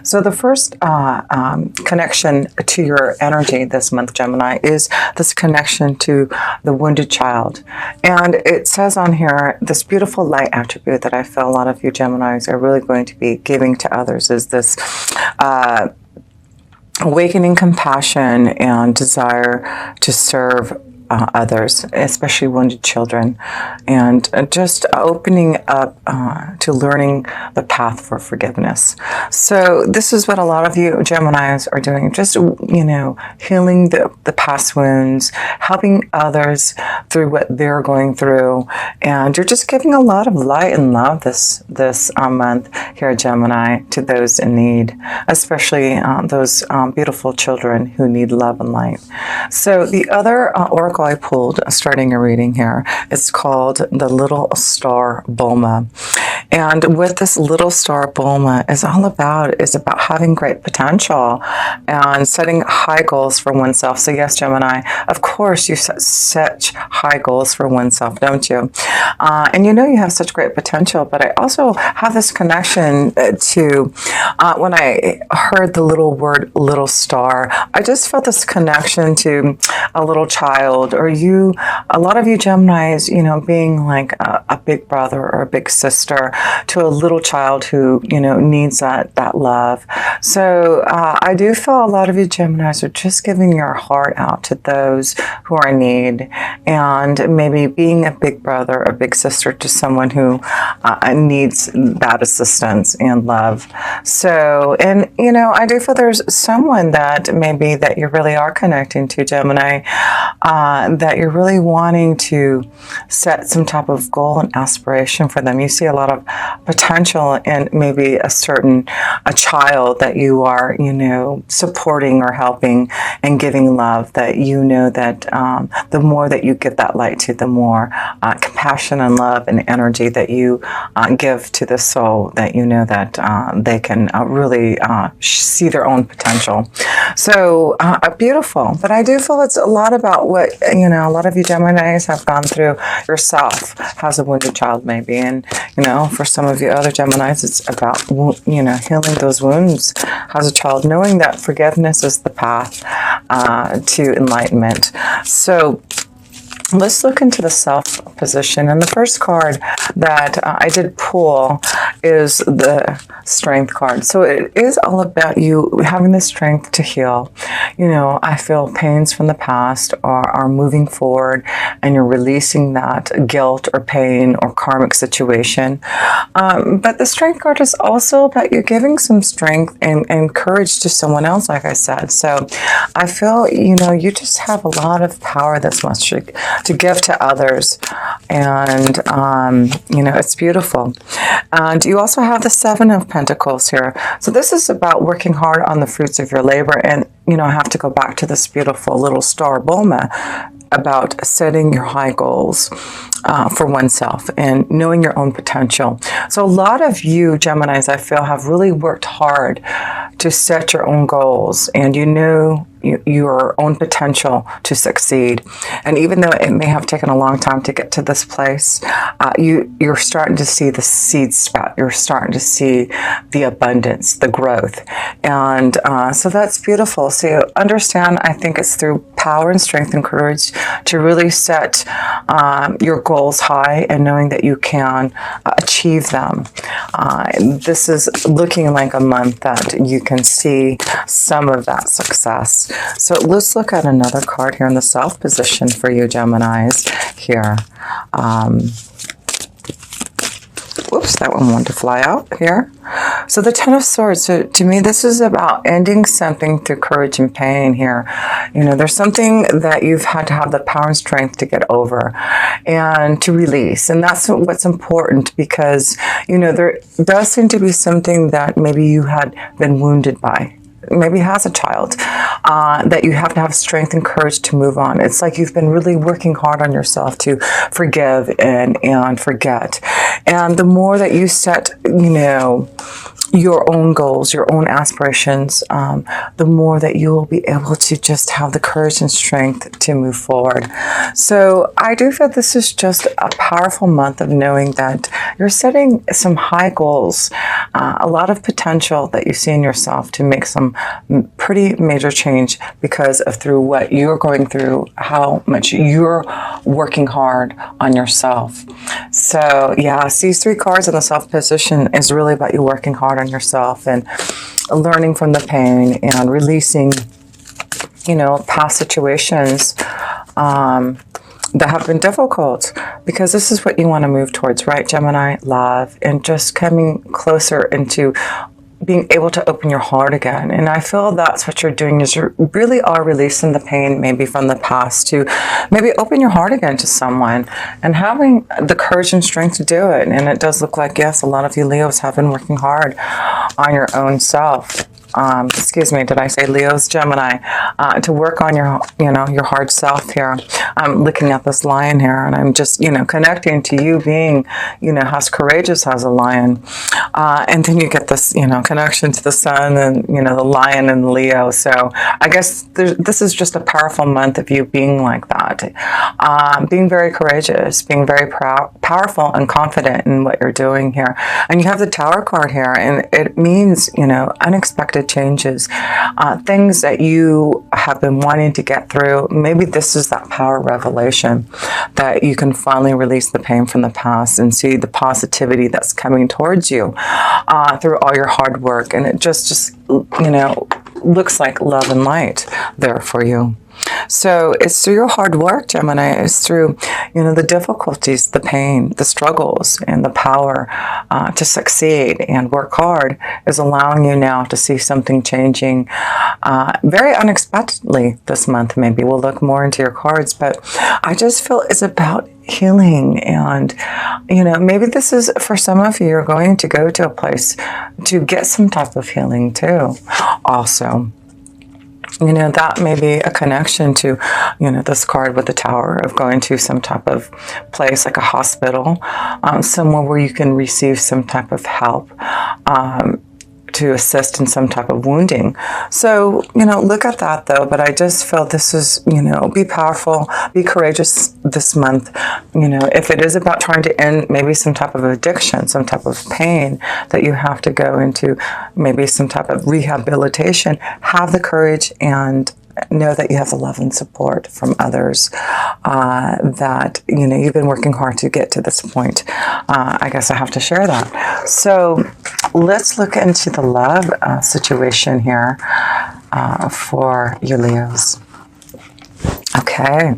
So the first connection to your energy this month, Gemini, is this connection to the wounded child. And it says on here, this beautiful light attribute that I feel a lot of you Geminis are really going to be giving to others is this awakening compassion and desire to serve others, especially wounded children, and just opening up to learning the path for forgiveness. So this is what a lot of you Geminis are doing, just, healing the past wounds, helping others through what they're going through, and you're just giving a lot of light and love this month here, Gemini, to those in need, especially those beautiful children who need love and light. So the other oracle I pulled, starting a reading here, it's called the Little Star Bulma. And what this Little Star Bulma is all about is about having great potential and setting high goals for oneself. So yes, Gemini, of course you set such high goals for oneself, don't you? And you have such great potential, but I also have this connection to, when I heard the little word little star, I just felt this connection to a little child, or a lot of you Geminis, being like a big brother or a big sister to a little child who, needs that love. So I do feel a lot of you Geminis are just giving your heart out to those who are in need, and maybe being a big brother or big sister to someone who needs that assistance and love. So, and I do feel there's someone that maybe that you really are connecting to, Gemini, that you're really wanting to set some type of goal and aspiration for them. You see a lot of potential in maybe a child that you are, supporting or helping and giving love, that that the more that you give that light to, the more compassion and love and energy that you give to the soul, that that they can really see their own potential. So beautiful. But I do feel it's a lot about what, a lot of you Geminis have gone through yourself as a wounded child maybe. And, for some of you other Geminis, it's about, healing those wounds as a child, knowing that forgiveness is the path to enlightenment. So let's look into the self position. And the first card that I did pull is the Strength card. So it is all about you having the strength to heal. I feel pains from the past are moving forward, and you're releasing that guilt or pain or karmic situation. But the Strength card is also about you giving some strength and courage to someone else, like I said. So I feel, you just have a lot of power this month to give to others, and it's beautiful. And you also have the Seven of Pentacles here. So this is about working hard on the fruits of your labor, and I have to go back to this beautiful little star Bulma about setting your high goals for oneself and knowing your own potential. So a lot of you Geminis, I feel, have really worked hard to set your own goals, and your own potential to succeed. And even though it may have taken a long time to get to this place, you're starting to see the seed sprout. You're starting to see the abundance, the growth. And so that's beautiful. So you understand, I think it's through power and strength and courage to really set your goals high, and knowing that you can achieve them. This is looking like a month that you can see some of that success. So let's look at another card here in the Self position for you Geminis here. Whoops, that one wanted to fly out here. So the Ten of Swords. So to me, this is about ending something through courage and pain here. There's something that you've had to have the power and strength to get over and to release. And that's what's important, because, there does seem to be something that maybe you had been wounded by, maybe as a child, that you have to have strength and courage to move on. It's like you've been really working hard on yourself to forgive and forget. And the more that you set, your own goals, your own aspirations, the more that you will be able to just have the courage and strength to move forward. So I do feel this is just a powerful month of knowing that you're setting some high goals, a lot of potential that you see in yourself to make some pretty major change because of through what you're going through, how much you're working hard on yourself. So yeah, these 3 cards in the Self position is really about you working hard on yourself and learning from the pain and releasing, past situations that have been difficult, because this is what you want to move towards, right, Gemini? Love, and just coming closer into being able to open your heart again. And I feel that's what you're doing, is you really are releasing the pain maybe from the past to maybe open your heart again to someone and having the courage and strength to do it. And it does look like, yes, a lot of you Leos have been working hard on your own self. Excuse me, did I say Leos? Gemini, to work on your, your hard self here. I'm looking at this lion here, and I'm just, connecting to you being, as courageous as a lion. And then you get this, connection to the sun and, the lion and Leo. So I guess this is just a powerful month of you being like that. Being very courageous, being very powerful and confident in what you're doing here. And you have the Tower card here, and it means, unexpected changes, things that you have been wanting to get through. Maybe this is that power revelation that you can finally release the pain from the past and see the positivity that's coming towards you through all your hard work. And it just looks like love and light there for you. So it's through your hard work, Gemini. It's through, the difficulties, the pain, the struggles, and the power to succeed and work hard is allowing you now to see something changing very unexpectedly this month. Maybe we'll look more into your cards, but I just feel it's about healing. And, maybe this is for some of you, you're going to go to a place to get some type of healing too. Also, that may be a connection to, this card with the Tower, of going to some type of place like a hospital, somewhere where you can receive some type of help to assist in some type of wounding. So, look at that though. But I just feel this is, be powerful, be courageous this month. If it is about trying to end maybe some type of addiction, some type of pain that you have to go into, maybe some type of rehabilitation, have the courage and know that you have the love and support from others, that, you've been working hard to get to this point. I guess I have to share that. So let's look into the love situation here for you Leos. Okay.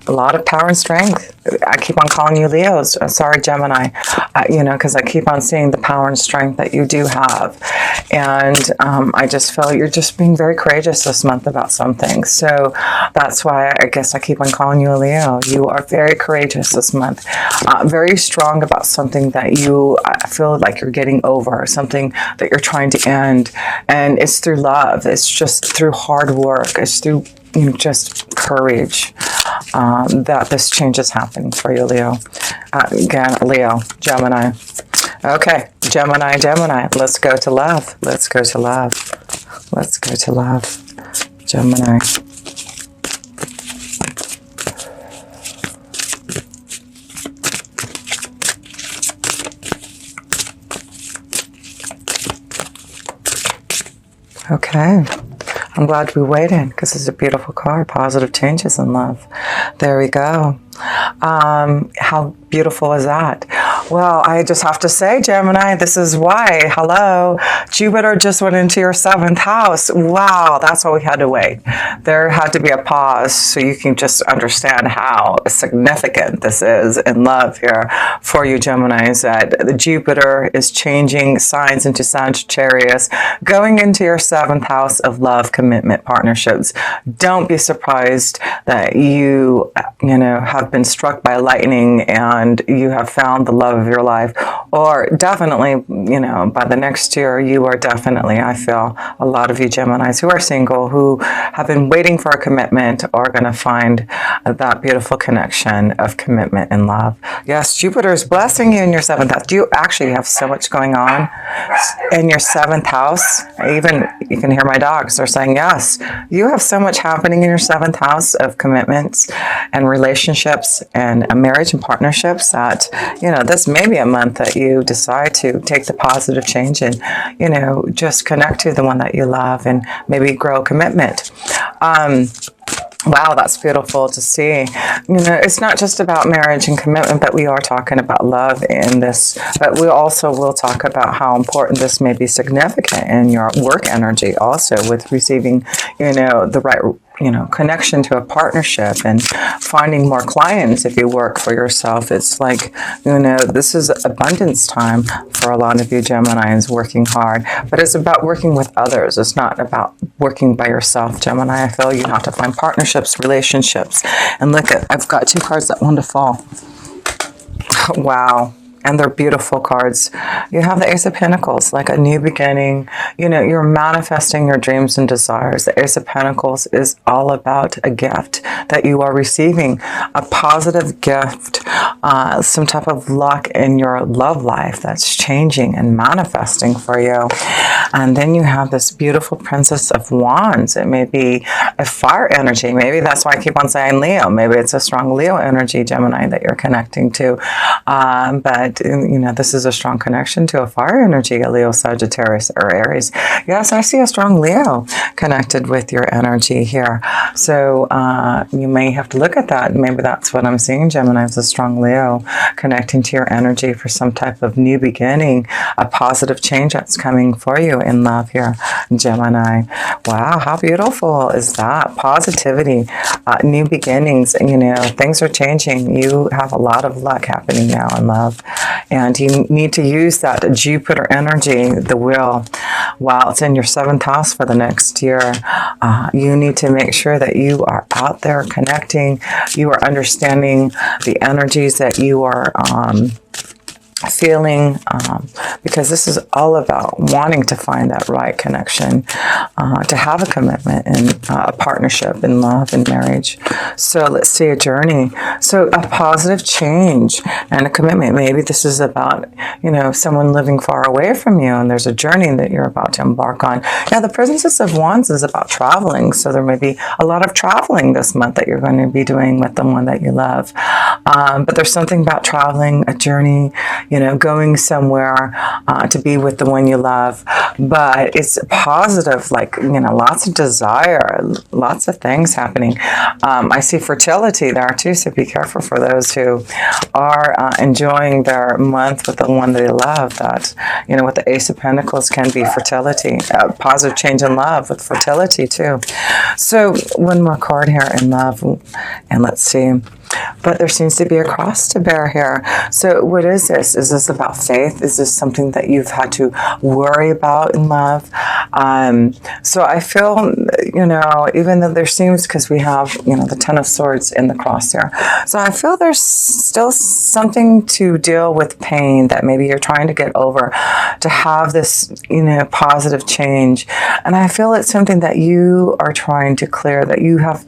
A lot of power and strength. I keep on calling you Leos. Sorry, Gemini, because I keep on seeing the power and strength that you do have. And I just feel you're just being very courageous this month about something. So that's why I guess I keep on calling you a Leo. You are very courageous this month. Very strong about something that you feel like you're getting over, something that you're trying to end. And it's through love. It's just through hard work. It's through just courage that this change is happening for you, Leo. Again, Leo, Gemini. Okay, Gemini, let's go to love. Let's go to love. Let's go to love. Gemini. Okay. I'm glad we waited because it's a beautiful card. Positive changes in love. There we go. How beautiful is that? Well, I just have to say, Gemini, this is why. Hello. Jupiter just went into your 7th house. Wow, that's why we had to wait. There had to be a pause so you can just understand how significant this is in love here for you, Geminis, that the Jupiter is changing signs into Sagittarius, going into your 7th house of love, commitment, partnerships. Don't be surprised that you have been struck by lightning and you have found the love love of your life. Or definitely, you know, by the next year, you are definitely, I feel, a lot of you Geminis who are single, who have been waiting for a commitment, are going to find that beautiful connection of commitment and love. Yes, Jupiter is blessing you in your 7th house. You actually have so much going on in your 7th house. Even, you can hear my dogs. They're saying, yes, you have so much happening in your 7th house of commitments and relationships and marriage and partnerships that, you know, this may be a month that you decide to take the positive change and, you know, just connect to the one that you love and maybe grow commitment. Wow, that's beautiful to see. You know, it's not just about marriage and commitment, but we are talking about love in this. But we also will talk about how important this may be significant in your work energy also, with receiving, you know, the right, you know, connection to a partnership and finding more clients if you work for yourself. It's like, you know, this is abundance time for a lot of you Geminis, working hard. But it's about working with others. It's not about working by yourself, Gemini. I feel you have to find partnerships, relationships. And look, I've got 2 cards that want to fall. Wow. And they're beautiful cards. You have the Ace of Pentacles, like a new beginning. You know, you're manifesting your dreams and desires. The Ace of Pentacles is all about a gift that you are receiving, a positive gift, some type of luck in your love life that's changing and manifesting for you. And then you have this beautiful Princess of Wands. It may be a fire energy. Maybe that's why I keep on saying Leo. Maybe it's a strong Leo energy, Gemini, that you're connecting to. But you know, this is a strong connection to a fire energy, a Leo, Sagittarius, or Aries. Yes, I see a strong Leo connected with your energy here. So you may have to look at that. Maybe that's what I'm seeing, Gemini, is a strong Leo connecting to your energy for some type of new beginning, a positive change that's coming for you in love here, Gemini. Wow, how beautiful is that? Positivity, new beginnings, you know, things are changing. You have a lot of luck happening now in love. And you need to use that Jupiter energy, the wheel, while it's in your 7th house for the next year. You need to make sure that you are out there connecting. You are understanding the energies that you are feeling, because this is all about wanting to find that right connection, to have a commitment and a partnership in love and marriage. So let's see, a journey. So a positive change and a commitment. Maybe this is about, you know, someone living far away from you, and there's a journey that you're about to embark on. Now, the Princess of Wands is about traveling. So there may be a lot of traveling this month that you're going to be doing with the one that you love. But there's something about traveling, a journey, you know, going somewhere to be with the one you love. But it's positive, like, you know, lots of desire, lots of things happening. I see fertility there too, so be careful for those who are enjoying their month with the one they love. That, you know, with the Ace of Pentacles can be fertility, positive change in love with fertility too. So one more card here in love, and let's see. But there seems to be a cross to bear here. So what is this? Is this about faith? Is this something that you've had to worry about in love? So I feel, you know, even though there seems, because we have, you know, the Ten of Swords in the cross here. So I feel there's still something to deal with pain that maybe you're trying to get over, to have this, you know, positive change. And I feel it's something that you are trying to clear, that you have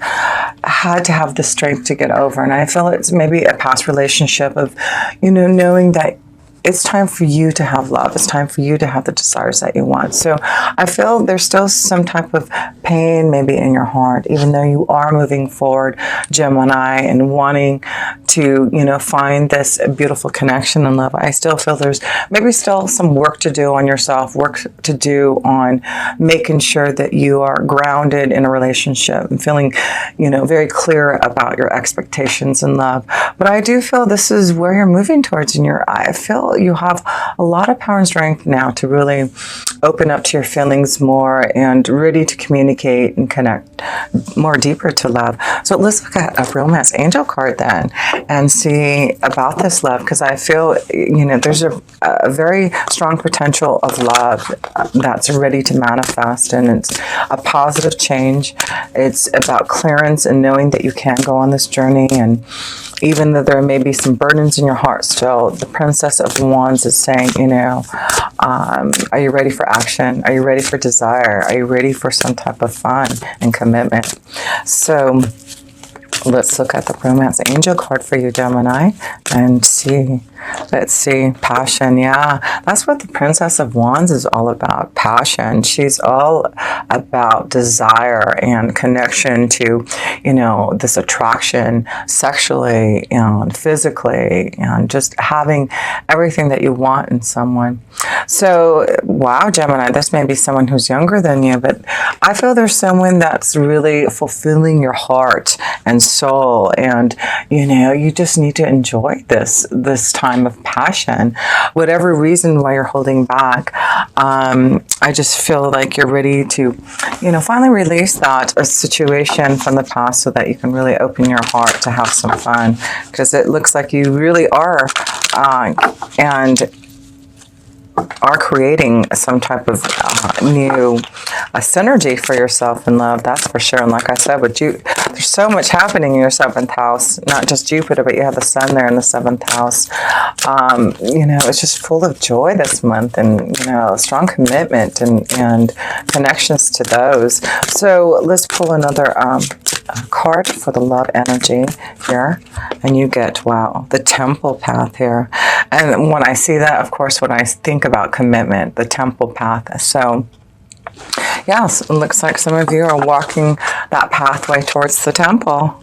had to have the strength to get over. And I feel it's maybe a past relationship of, you know, knowing that it's time for you to have love. It's time for you to have the desires that you want. So I feel there's still some type of pain maybe in your heart, even though you are moving forward, Gemini, and wanting to, you know, find this beautiful connection in love. I still feel there's maybe still some work to do on yourself, work to do on making sure that you are grounded in a relationship and feeling, you know, very clear about your expectations in love. But I do feel this is where you're moving towards, and I feel you have a lot of power and strength now to really open up to your feelings more and ready to communicate and connect more deeper to love. So let's look at a romance angel card then and see about this love, because I feel, you know, there's a very strong potential of love that's ready to manifest, and it's a positive change. It's about clearance and knowing that you can go on this journey, and even though there may be some burdens in your heart still, the Princess of Wands is saying, you know, are you ready for action? Are you ready for desire? Are you ready for some type of fun and commitment? So let's look at the romance angel card for you, Gemini, and see. Let's see. Passion. Yeah, that's what the Princess of Wands is all about. Passion. She's all about desire and connection to, you know, this attraction sexually and physically, and just having everything that you want in someone. So, wow, Gemini, this may be someone who's younger than you, but I feel there's someone that's really fulfilling your heart and soul, and, you know, you just need to enjoy this time of passion. Whatever reason why you're holding back, I just feel like you're ready to, you know, finally release that situation from the past so that you can really open your heart to have some fun, because it looks like you really are and are creating some type of new synergy for yourself in love, that's for sure. And like I said, with you, there's so much happening in your 7th house, not just Jupiter, but you have the sun there in the 7th house. You know, it's just full of joy this month, and, you know, strong commitment and connections to those. So let's pull another card for the love energy here, and you get, wow, the temple path here. And when I see that, of course, when I think about commitment, the temple path. So yes, it looks like some of you are walking that pathway towards the temple.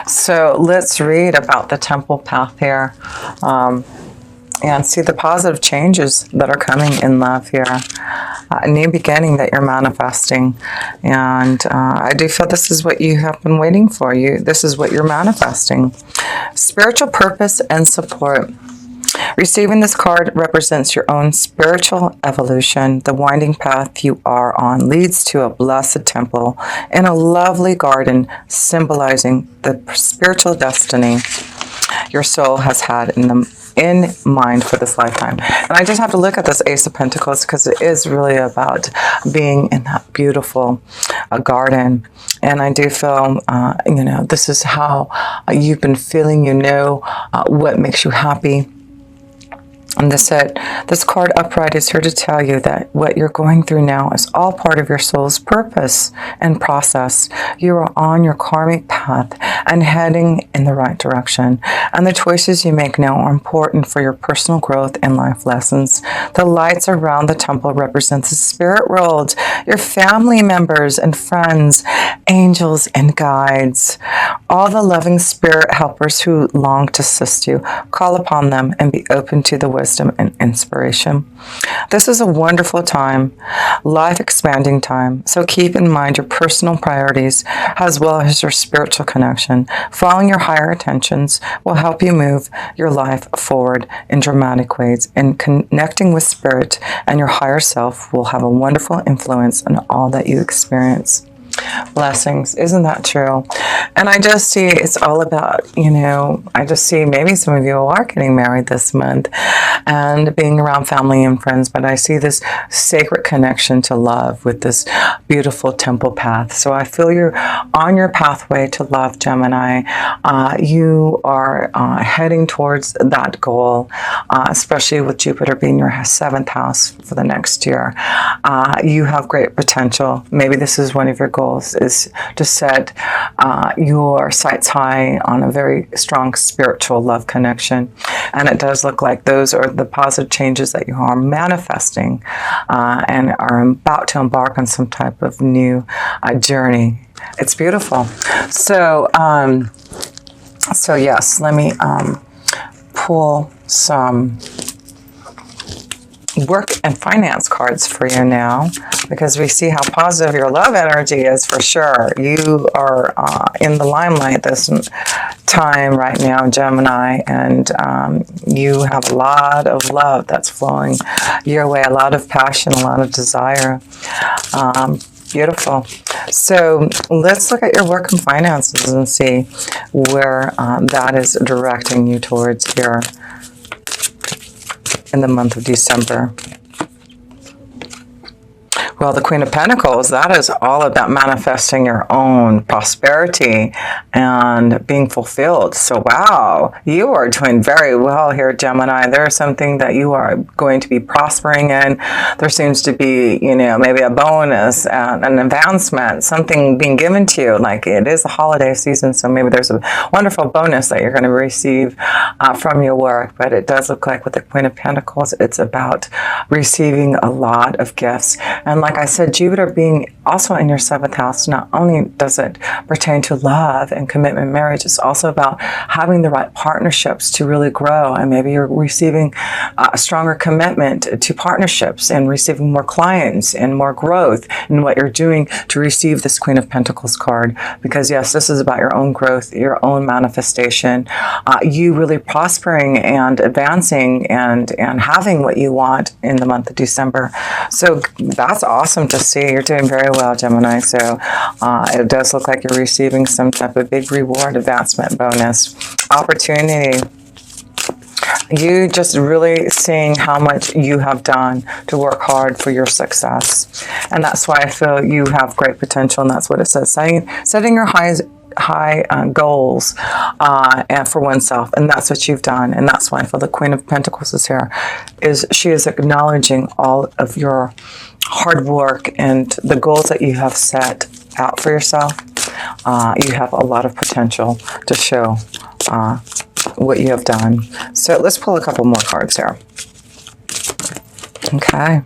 So let's read about the temple path here, and see the positive changes that are coming in love here. A new beginning that you're manifesting. And I do feel this is what you have been waiting for. This is what you're manifesting. Spiritual purpose and support. Receiving this card represents your own spiritual evolution. The winding path you are on leads to a blessed temple in a lovely garden, symbolizing the spiritual destiny your soul has had in mind for this lifetime. And I just have to look at this Ace of Pentacles, because it is really about being in that beautiful garden. And I do feel, you know, this is how you've been feeling, you know, what makes you happy. And this card upright is here to tell you that what you're going through now is all part of your soul's purpose and process. You are on your karmic path and heading in the right direction. And the choices you make now are important for your personal growth and life lessons. The lights around the temple represents the spirit world, your family members and friends, angels and guides, all the loving spirit helpers who long to assist you. Call upon them and be open to the wisdom and inspiration. This is a wonderful time, life-expanding time. So keep in mind your personal priorities as well as your spiritual connection. Following your higher intentions will help you move your life forward in dramatic ways, and connecting with spirit and your higher self will have a wonderful influence on all that you experience. Blessings. Isn't that true? And I just see it's all about, you know, I just see maybe some of you are getting married this month and being around family and friends, but I see this sacred connection to love with this beautiful temple path. So I feel you're on your pathway to love, Gemini. You are heading towards that goal, especially with Jupiter being your 7th house for the next year. You have great potential. Maybe this is one of your goals, is to set your sights high on a very strong spiritual love connection. And it does look like those are the positive changes that you are manifesting and are about to embark on some type of new journey. It's beautiful. So, so yes, let me pull some work and finance cards for you now, because we see how positive your love energy is for sure. You are in the limelight this time right now, Gemini, and you have a lot of love that's flowing your way, a lot of passion, a lot of desire. Beautiful. So let's look at your work and finances and see where that is directing you towards here in the month of December. Well, the Queen of Pentacles, that is all about manifesting your own prosperity and being fulfilled. So, wow, you are doing very well here, Gemini. There's something that you are going to be prospering in. There seems to be, maybe a bonus, an advancement, something being given to you. Like, it is the holiday season, so maybe there's a wonderful bonus that you're going to receive from your work. But it does look like with the Queen of Pentacles, it's about receiving a lot of gifts. And like I said, Jupiter being also in your 7th house, not only does it pertain to love and commitment, marriage, it's also about having the right partnerships to really grow. And maybe you're receiving a stronger commitment to partnerships and receiving more clients and more growth in what you're doing to receive this Queen of Pentacles card. Because yes, this is about your own growth, your own manifestation, you really prospering and advancing and having what you want in the month of December. So that's awesome to see. You're doing very well, Gemini. So it does look like you're receiving some type of big reward, advancement, bonus, opportunity. You just really seeing how much you have done to work hard for your success. And that's why I feel you have great potential. And that's what it says. Setting your high goals and for oneself, and that's what you've done. And that's why I feel the Queen of Pentacles is here. She is acknowledging all of your hard work and the goals that you have set out for yourself. You have a lot of potential to show what you have done. So let's pull a couple more cards here. Okay.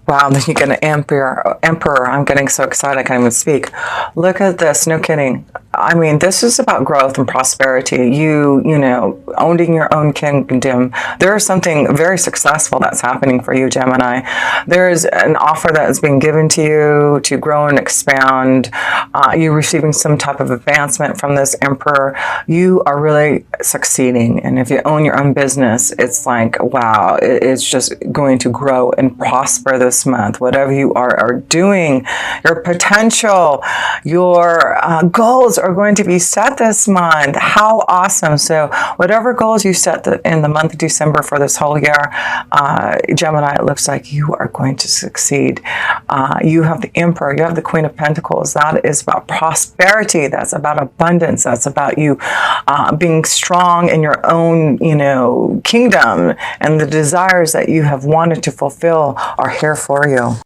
Wow, then you get an Emperor. I'm getting so excited I can't even speak. Look at this, no kidding. I mean, this is about growth and prosperity. You owning your own kingdom. There is something very successful that's happening for you, Gemini. There is an offer that is being given to you to grow and expand. You're receiving some type of advancement from this Emperor. You are really succeeding. And if you own your own business, it's like, wow, it's just going to grow and prosper this month. Whatever you are doing, your potential, your goals are going to be set this month. How awesome. So whatever goals you set in the month of December for this whole year, Gemini, it looks like you are going to succeed. You have the Emperor, you have the Queen of Pentacles. That is about prosperity. That's about abundance. That's about you being strong in your own, kingdom, and the desires that you have wanted to fulfill are here for you.